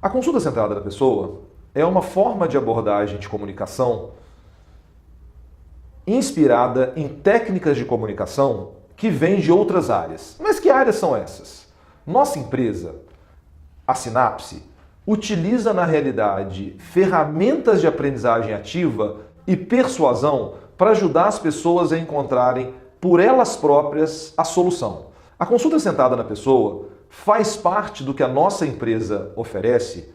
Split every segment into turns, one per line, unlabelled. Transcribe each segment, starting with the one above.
A consulta centrada na pessoa é uma forma de abordagem de comunicação inspirada em técnicas de comunicação que vêm de outras áreas. Mas que áreas são essas? Nossa empresa, a Sinapse, utiliza na realidade ferramentas de aprendizagem ativa e persuasão para ajudar as pessoas a encontrarem por elas próprias a solução. A consulta centrada na pessoa faz parte do que a nossa empresa oferece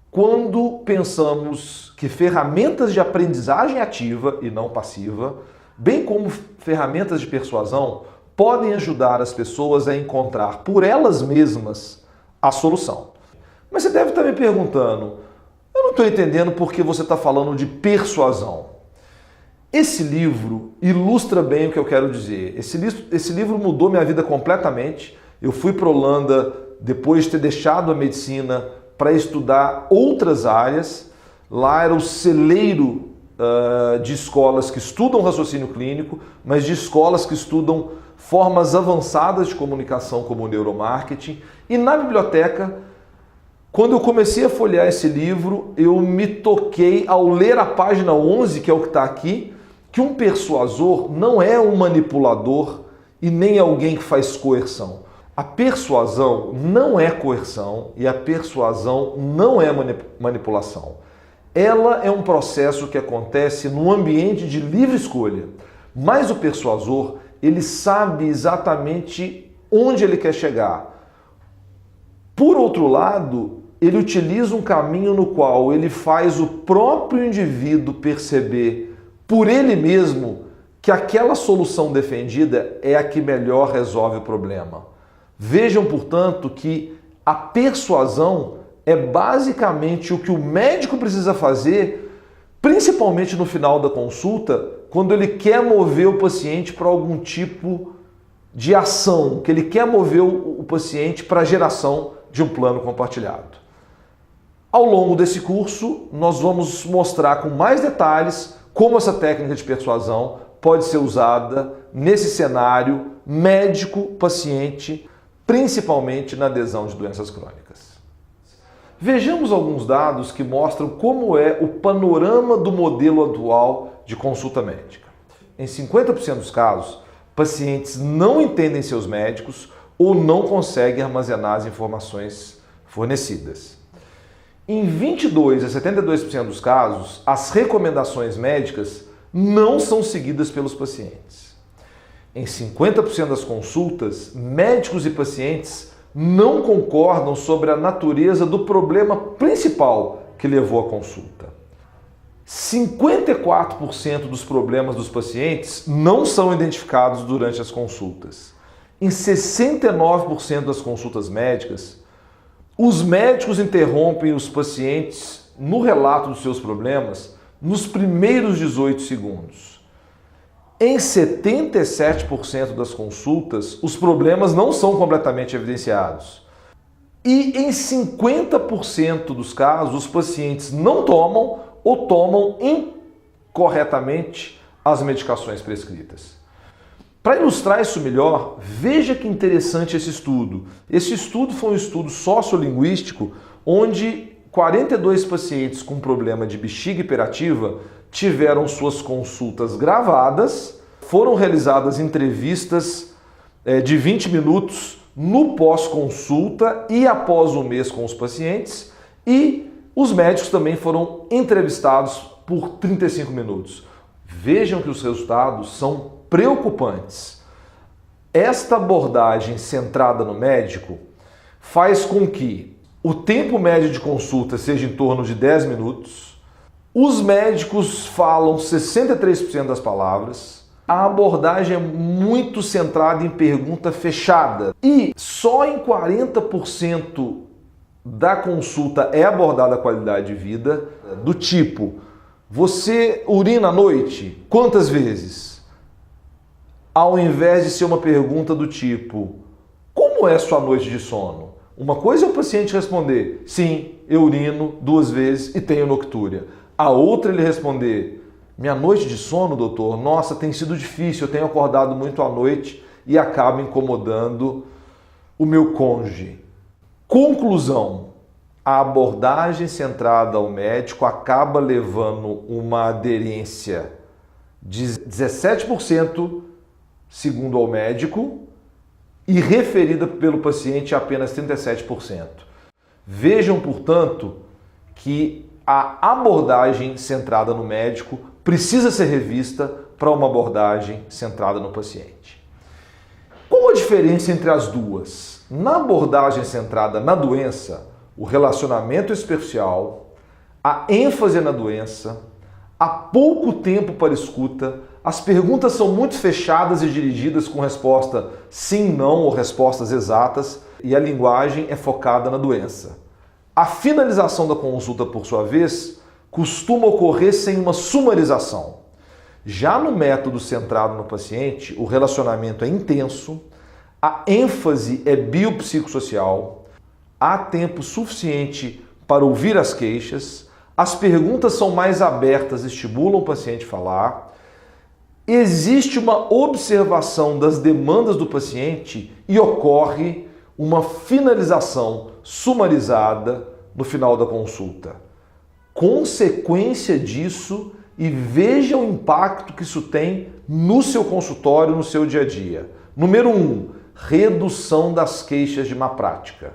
quando pensamos que ferramentas de aprendizagem ativa e não passiva, bem como ferramentas de persuasão, podem ajudar as pessoas a encontrar por elas mesmas a solução. Mas você deve estar me perguntando, eu não estou entendendo por que você está falando de persuasão. Esse livro ilustra bem o que eu quero dizer. Esse livro mudou minha vida completamente. Eu fui para a Holanda depois de ter deixado a medicina para estudar outras áreas. Lá era o celeiro de escolas que estudam raciocínio clínico, mas de escolas que estudam formas avançadas de comunicação como o neuromarketing. E na biblioteca, quando eu comecei a folhear esse livro, eu me toquei ao ler a página 11, que é o que está aqui, que um persuasor não é um manipulador e nem alguém que faz coerção. A persuasão não é coerção e a persuasão não é manipulação. Ela é um processo que acontece num ambiente de livre escolha. Mas o persuasor, ele sabe exatamente onde ele quer chegar. Por outro lado, ele utiliza um caminho no qual ele faz o próprio indivíduo perceber por ele mesmo que aquela solução defendida é a que melhor resolve o problema. Vejam, portanto, que a persuasão é basicamente o que o médico precisa fazer, principalmente no final da consulta, quando ele quer mover o paciente para algum tipo de ação, que ele quer mover o paciente para a geração de um plano compartilhado. Ao longo desse curso, nós vamos mostrar com mais detalhes como essa técnica de persuasão pode ser usada nesse cenário médico-paciente, principalmente na adesão de doenças crônicas. Vejamos alguns dados que mostram como é o panorama do modelo atual de consulta médica. Em 50% dos casos, pacientes não entendem seus médicos ou não conseguem armazenar as informações fornecidas. Em 22 a 72% dos casos, as recomendações médicas não são seguidas pelos pacientes. Em 50% das consultas, médicos e pacientes não concordam sobre a natureza do problema principal que levou à consulta. 54% dos problemas dos pacientes não são identificados durante as consultas. Em 69% das consultas médicas, os médicos interrompem os pacientes no relato dos seus problemas nos primeiros 18 segundos. Em 77% das consultas, os problemas não são completamente evidenciados. E em 50% dos casos, os pacientes não tomam ou tomam incorretamente as medicações prescritas. Para ilustrar isso melhor, veja que interessante esse estudo. Esse estudo foi um estudo sociolinguístico onde 42 pacientes com problema de bexiga hiperativa tiveram suas consultas gravadas, foram realizadas entrevistas de 20 minutos no pós-consulta e após um mês com os pacientes, e os médicos também foram entrevistados por 35 minutos. Vejam que os resultados são preocupantes. Esta abordagem centrada no médico faz com que o tempo médio de consulta seja em torno de 10 minutos, os médicos falam 63% das palavras, a abordagem é muito centrada em pergunta fechada e só em 40% da consulta é abordada a qualidade de vida, do tipo: você urina à noite? Quantas vezes? Ao invés de ser uma pergunta do tipo: como é sua noite de sono? Uma coisa é o paciente responder: sim, eu urino 2 vezes e tenho noctúria. A outra ele responder: minha noite de sono, doutor, nossa, tem sido difícil, eu tenho acordado muito à noite e acabo incomodando o meu cônjuge. Conclusão: a abordagem centrada ao médico acaba levando uma aderência de 17%, segundo ao médico, e referida pelo paciente apenas 37%. Vejam, portanto, que a abordagem centrada no médico precisa ser revista para uma abordagem centrada no paciente. Qual a diferença entre as duas? Na abordagem centrada na doença, o relacionamento especial, a ênfase na doença, há pouco tempo para escuta, as perguntas são muito fechadas e dirigidas com resposta sim, não ou respostas exatas, e a linguagem é focada na doença. A finalização da consulta, por sua vez, costuma ocorrer sem uma sumarização. Já no método centrado no paciente, o relacionamento é intenso, a ênfase é biopsicossocial, há tempo suficiente para ouvir as queixas, as perguntas são mais abertas, estimulam o paciente a falar, existe uma observação das demandas do paciente e ocorre uma finalização sumarizada no final da consulta. Consequência disso, e veja o impacto que isso tem no seu consultório, no seu dia a dia. Número 1, redução das queixas de má prática.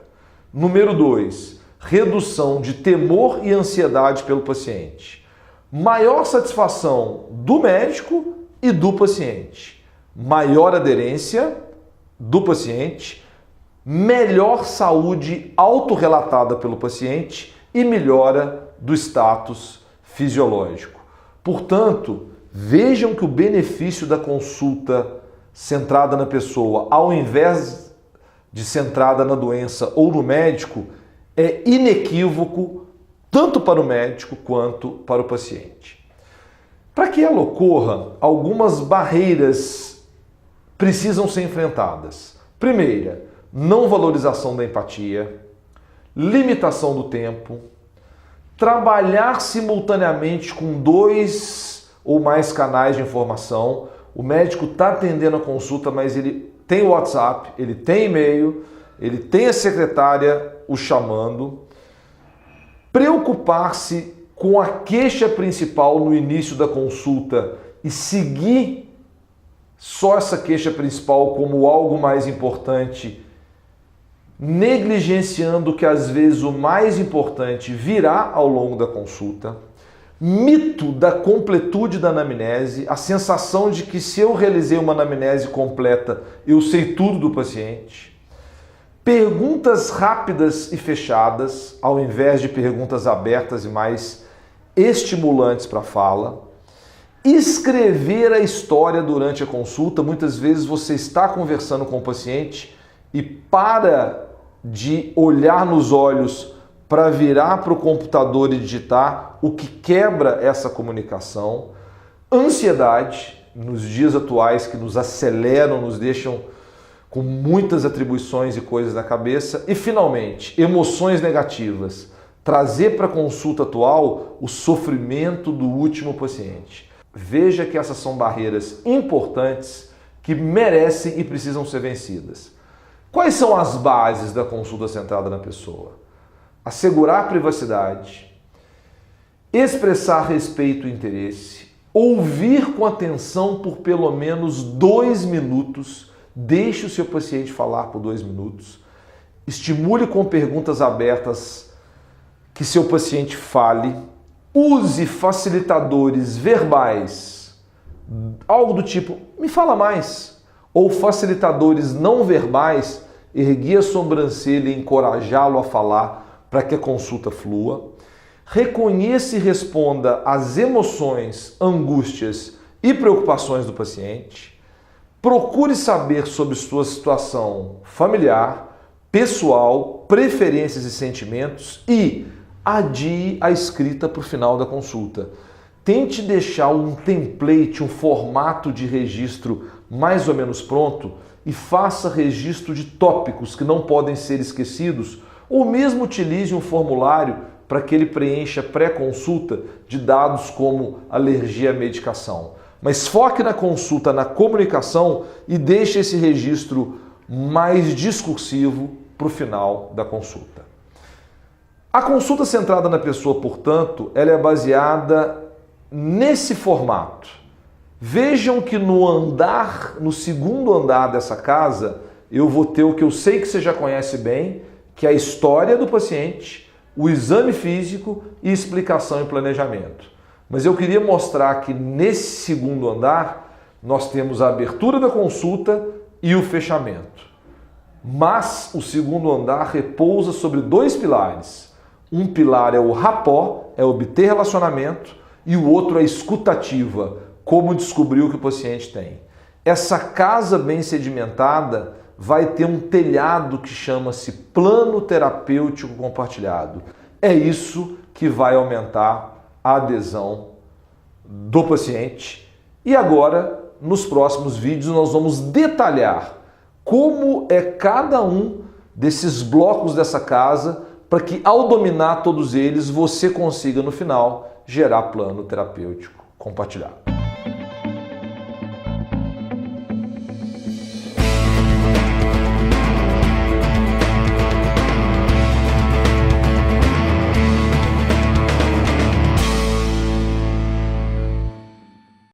Número 2, redução de temor e ansiedade pelo paciente. Maior satisfação do médico e do paciente. Maior aderência do paciente, melhor saúde autorrelatada pelo paciente e melhora do status fisiológico. Portanto, vejam que o benefício da consulta centrada na pessoa, ao invés de centrada na doença ou no médico, é inequívoco tanto para o médico quanto para o paciente. Para que ela ocorra, algumas barreiras precisam ser enfrentadas. Primeira, não valorização da empatia, limitação do tempo, trabalhar simultaneamente com 2 ou mais canais de informação. O médico está atendendo a consulta, mas ele tem o WhatsApp, ele tem e-mail, ele tem a secretária o chamando. Preocupar-se com a queixa principal no início da consulta e seguir só essa queixa principal como algo mais importante, negligenciando que às vezes o mais importante virá ao longo da consulta. Mito da completude da anamnese, a sensação de que se eu realizei uma anamnese completa, eu sei tudo do paciente. Perguntas rápidas e fechadas, ao invés de perguntas abertas e mais estimulantes para a fala. Escrever a história durante a consulta. Muitas vezes você está conversando com o paciente e para de olhar nos olhos para virar para o computador e digitar, o que quebra essa comunicação. Ansiedade, nos dias atuais que nos aceleram, nos deixam com muitas atribuições e coisas na cabeça. E, finalmente, emoções negativas. Trazer para a consulta atual o sofrimento do último paciente. Veja que essas são barreiras importantes que merecem e precisam ser vencidas. Quais são as bases da consulta centrada na pessoa? Assegurar privacidade, expressar respeito e interesse, ouvir com atenção por pelo menos 2 minutos, deixe o seu paciente falar por 2 minutos, estimule com perguntas abertas que seu paciente fale, use facilitadores verbais, algo do tipo, me fala mais, ou facilitadores não verbais, erguer a sobrancelha e encorajá-lo a falar para que a consulta flua. Reconheça e responda às emoções, angústias e preocupações do paciente. Procure saber sobre sua situação familiar, pessoal, preferências e sentimentos e adie a escrita para o final da consulta. Tente deixar um template, um formato de registro mais ou menos pronto e faça registro de tópicos que não podem ser esquecidos, ou mesmo utilize um formulário para que ele preencha pré-consulta de dados como alergia à medicação. Mas foque na consulta, na comunicação e deixe esse registro mais discursivo para o final da consulta. A consulta centrada na pessoa, portanto, ela é baseada nesse formato. Vejam que no segundo andar dessa casa, eu vou ter o que eu sei que você já conhece bem, que é a história do paciente, o exame físico e explicação e planejamento. Mas eu queria mostrar que nesse segundo andar, nós temos a abertura da consulta e o fechamento. Mas o segundo andar repousa sobre dois pilares. Um pilar é o rapport, é obter relacionamento, e o outro é a escutativa, como descobrir o que o paciente tem. Essa casa bem sedimentada vai ter um telhado que chama-se plano terapêutico compartilhado. É isso que vai aumentar a adesão do paciente. E agora, nos próximos vídeos, nós vamos detalhar como é cada um desses blocos dessa casa para que, ao dominar todos eles, você consiga, no final, gerar plano terapêutico compartilhado.